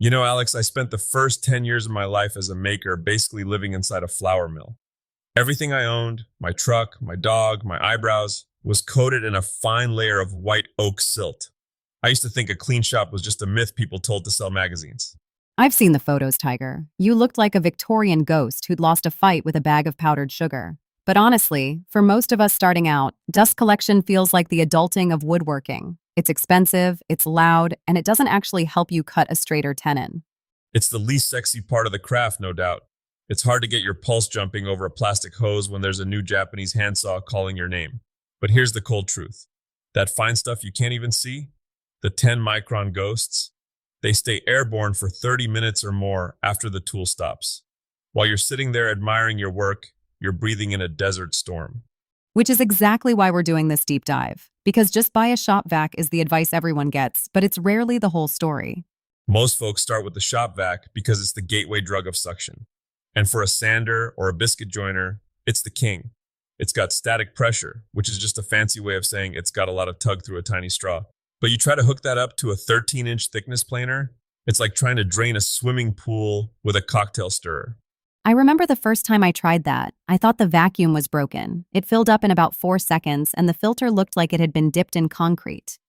Alex, I spent the first 10 years of my life as a maker basically living inside a flour mill. Everything I owned, my truck, my dog, my eyebrows, was coated in a fine layer of white oak silt. I used to think a clean shop was just a myth people told to sell magazines. I've seen the photos, Tiger. You looked like a Victorian ghost who'd lost a fight with a bag of powdered sugar. But honestly, for most of us starting out, dust collection feels like the adulting of woodworking. It's expensive, it's loud, and it doesn't actually help you cut a straighter tenon. It's the least sexy part of the craft, no doubt. It's hard to get your pulse jumping over a plastic hose when there's a new Japanese handsaw calling your name. But here's the cold truth. That fine stuff you can't even see, the 10-micron ghosts, they stay airborne for 30 minutes or more after the tool stops. While you're sitting there admiring your work, you're breathing in a desert storm. Which is exactly why we're doing this deep dive. Because just buy a shop vac is the advice everyone gets, but it's rarely the whole story. Most folks start with the shop vac because it's the gateway drug of suction. And for a sander or a biscuit joiner, it's the king. It's got static pressure, which is just a fancy way of saying it's got a lot of tug through a tiny straw. But you try to hook that up to a 13-inch thickness planer, it's like trying to drain a swimming pool with a cocktail stirrer. I remember the first time I tried that, I thought the vacuum was broken. It filled up in about 4 seconds, and the filter looked like it had been dipped in concrete.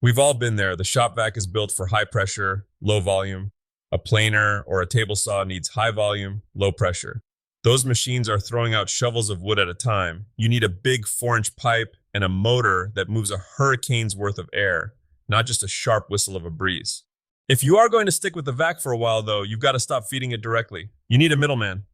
We've all been there. The shop vac is built for high pressure, low volume. A planer or a table saw needs high volume, low pressure. Those machines are throwing out shovels of wood at a time. You need a big 4-inch pipe and a motor that moves a hurricane's worth of air, not just a sharp whistle of a breeze. If you are going to stick with the vac for a while, though, you've got to stop feeding it directly. You need a middleman.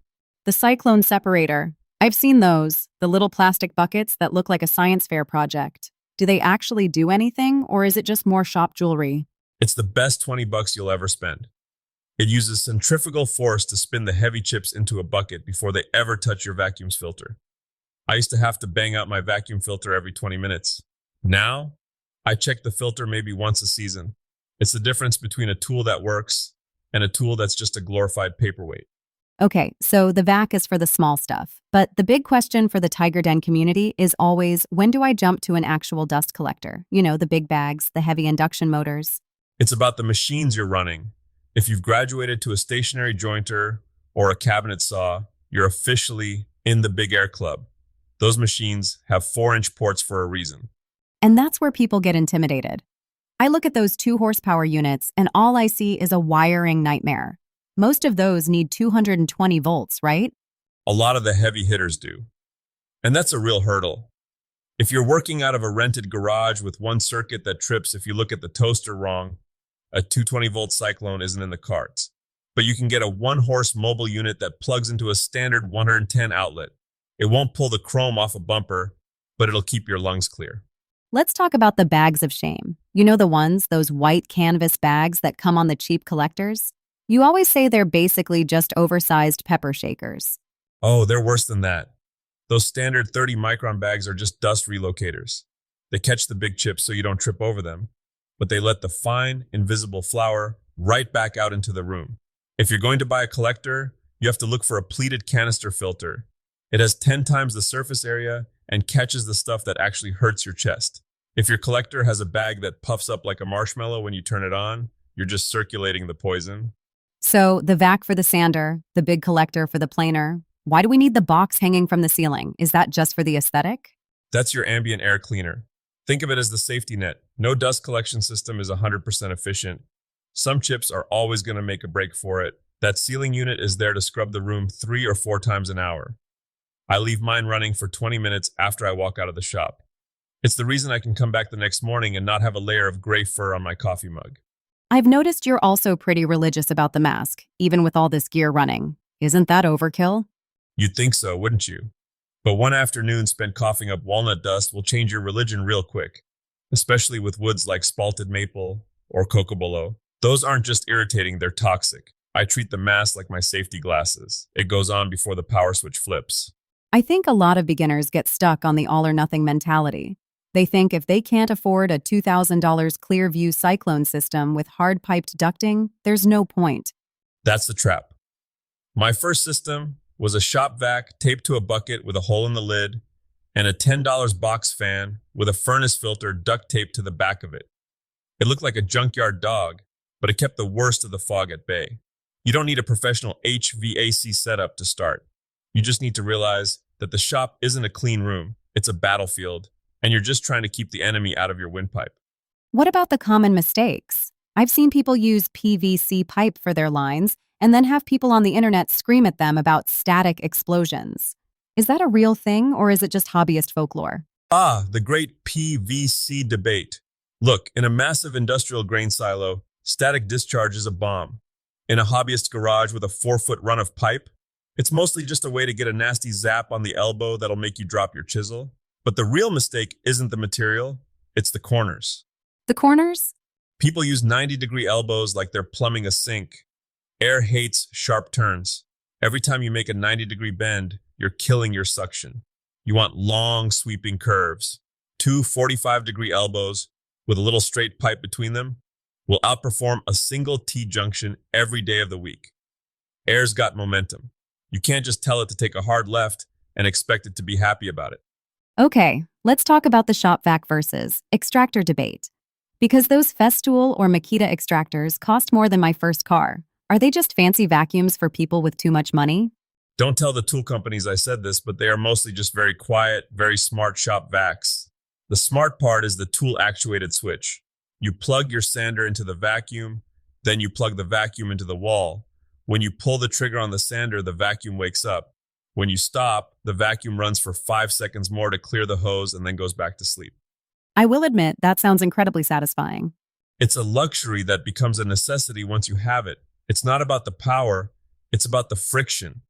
The cyclone separator. I've seen those, the little plastic buckets that look like a science fair project. Do they actually do anything, or is it just more shop jewelry? It's the best $20 you'll ever spend. It uses centrifugal force to spin the heavy chips into a bucket before they ever touch your vacuum's filter. I used to have to bang out my vacuum filter every 20 minutes. Now, I check the filter maybe once a season. It's the difference between a tool that works and a tool that's just a glorified paperweight. Okay, so the vac is for the small stuff. But the big question for the Tiger Den community is always, when do I jump to an actual dust collector? You know, the big bags, the heavy induction motors. It's about the machines you're running. If you've graduated to a stationary jointer or a cabinet saw, you're officially in the Big Air Club. Those machines have 4-inch ports for a reason. And that's where people get intimidated. I look at those 2 horsepower units, and all I see is a wiring nightmare. Most of those need 220 volts, right? A lot of the heavy hitters do. And that's a real hurdle. If you're working out of a rented garage with one circuit that trips if you look at the toaster wrong, a 220-volt Cyclone isn't in the cards. But you can get a 1-horse mobile unit that plugs into a standard 110 outlet. It won't pull the chrome off a bumper, but it'll keep your lungs clear. Let's talk about the bags of shame. You know the ones, those white canvas bags that come on the cheap collectors? You always say they're basically just oversized pepper shakers. Oh, they're worse than that. Those standard 30-micron bags are just dust relocators. They catch the big chips so you don't trip over them, but they let the fine, invisible flour right back out into the room. If you're going to buy a collector, you have to look for a pleated canister filter. It has 10 times the surface area and catches the stuff that actually hurts your chest. If your collector has a bag that puffs up like a marshmallow when you turn it on, you're just circulating the poison. So the vac for the sander, the big collector for the planer. Why do we need the box hanging from the ceiling? Is that just for the aesthetic? That's your ambient air cleaner. Think of it as the safety net. No dust collection system is 100% efficient. Some chips are always going to make a break for it. That ceiling unit is there to scrub the room 3 or 4 times an hour. I leave mine running for 20 minutes after I walk out of the shop. It's the reason I can come back the next morning and not have a layer of gray fur on my coffee mug. I've noticed you're also pretty religious about the mask, even with all this gear running. Isn't that overkill? You'd think so, wouldn't you? But one afternoon spent coughing up walnut dust will change your religion real quick, especially with woods like spalted maple or cocobolo. Those aren't just irritating, they're toxic. I treat the mask like my safety glasses. It goes on before the power switch flips. I think a lot of beginners get stuck on the all-or-nothing mentality. They think if they can't afford a $2,000 Clearview Cyclone system with hard-piped ducting, there's no point. That's the trap. My first system was a shop vac taped to a bucket with a hole in the lid and a $10 box fan with a furnace filter duct taped to the back of it. It looked like a junkyard dog, but it kept the worst of the fog at bay. You don't need a professional HVAC setup to start. You just need to realize that the shop isn't a clean room, it's a battlefield, and you're just trying to keep the enemy out of your windpipe. What about the common mistakes? I've seen people use PVC pipe for their lines and then have people on the internet scream at them about static explosions. Is that a real thing or is it just hobbyist folklore? Ah, the great PVC debate. Look, in a massive industrial grain silo, static discharge is a bomb. In a hobbyist garage with a 4-foot run of pipe, it's mostly just a way to get a nasty zap on the elbow that'll make you drop your chisel. But the real mistake isn't the material, it's the corners. The corners? People use 90-degree elbows like they're plumbing a sink. Air hates sharp turns. Every time you make a 90-degree bend, you're killing your suction. You want long, sweeping curves. 2 45-degree elbows with a little straight pipe between them will outperform a single T-junction every day of the week. Air's got momentum. You can't just tell it to take a hard left and expect it to be happy about it. Okay, let's talk about the shop vac versus extractor debate. Because those Festool or Makita extractors cost more than my first car. Are they just fancy vacuums for people with too much money? Don't tell the tool companies I said this, but they are mostly just very quiet, very smart shop vacs. The smart part is the tool-actuated switch. You plug your sander into the vacuum, then you plug the vacuum into the wall. When you pull the trigger on the sander, the vacuum wakes up. When you stop, the vacuum runs for 5 seconds more to clear the hose and then goes back to sleep. I will admit, that sounds incredibly satisfying. It's a luxury that becomes a necessity once you have it. It's not about the power, it's about the friction.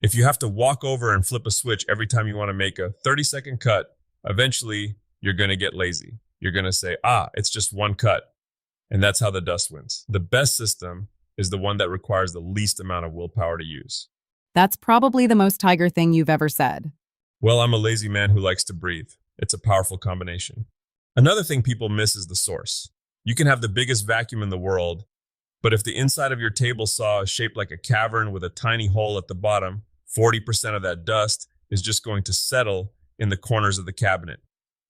If you have to walk over and flip a switch every time you want to make a 30-second cut, eventually you're going to get lazy. You're going to say, it's just one cut. And that's how the dust wins. The best system is the one that requires the least amount of willpower to use. That's probably the most Tiger thing you've ever said. Well, I'm a lazy man who likes to breathe. It's a powerful combination. Another thing people miss is the source. You can have the biggest vacuum in the world, but if the inside of your table saw is shaped like a cavern with a tiny hole at the bottom, 40% of that dust is just going to settle in the corners of the cabinet.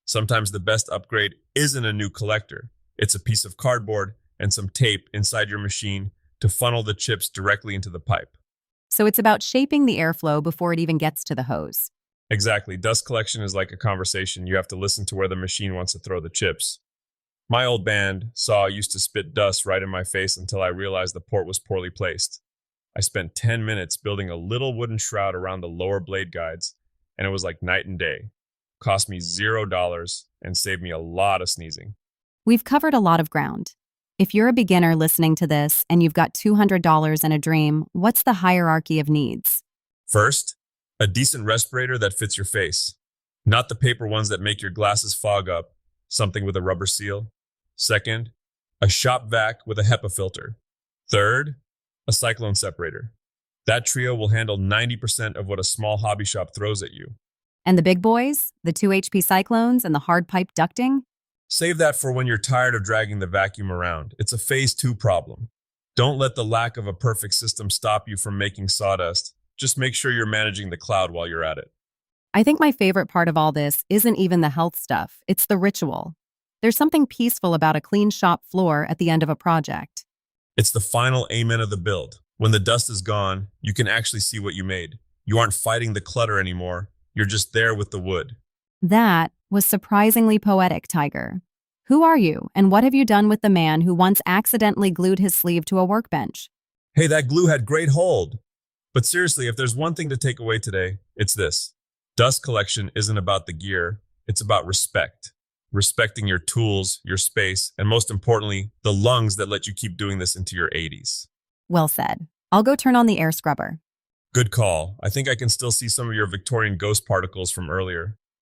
Sometimes the best upgrade isn't a new collector. It's a piece of cardboard and some tape inside your machine to funnel the chips directly into the pipe. So it's about shaping the airflow before it even gets to the hose. Exactly. Dust collection is like a conversation. You have to listen to where the machine wants to throw the chips. My old band saw used to spit dust right in my face until I realized the port was poorly placed. I spent 10 minutes building a little wooden shroud around the lower blade guides, and it was like night and day. Cost me $0 and saved me a lot of sneezing. We've covered a lot of ground. If you're a beginner listening to this and you've got $200 and a dream, what's the hierarchy of needs? First, a decent respirator that fits your face. Not the paper ones that make your glasses fog up, something with a rubber seal. Second, a shop vac with a HEPA filter. Third, a cyclone separator. That trio will handle 90% of what a small hobby shop throws at you. And the big boys, the 2 HP cyclones and the hard pipe ducting? Save that for when you're tired of dragging the vacuum around. It's a phase 2 problem. Don't let the lack of a perfect system stop you from making sawdust. Just make sure you're managing the cloud while you're at it. I think my favorite part of all this isn't even the health stuff, it's the ritual. There's something peaceful about a clean shop floor at the end of a project. It's the final amen of the build. When the dust is gone, you can actually see what you made. You aren't fighting the clutter anymore. You're just there with the wood. That was surprisingly poetic, Tiger. Who are you, and what have you done with the man who once accidentally glued his sleeve to a workbench? Hey, that glue had great hold. But seriously, if there's one thing to take away today, it's this. Dust collection isn't about the gear, it's about respect. Respecting your tools, your space, and most importantly, the lungs that let you keep doing this into your 80s. Well said. I'll go turn on the air scrubber. Good call. I think I can still see some of your Victorian ghost particles from earlier.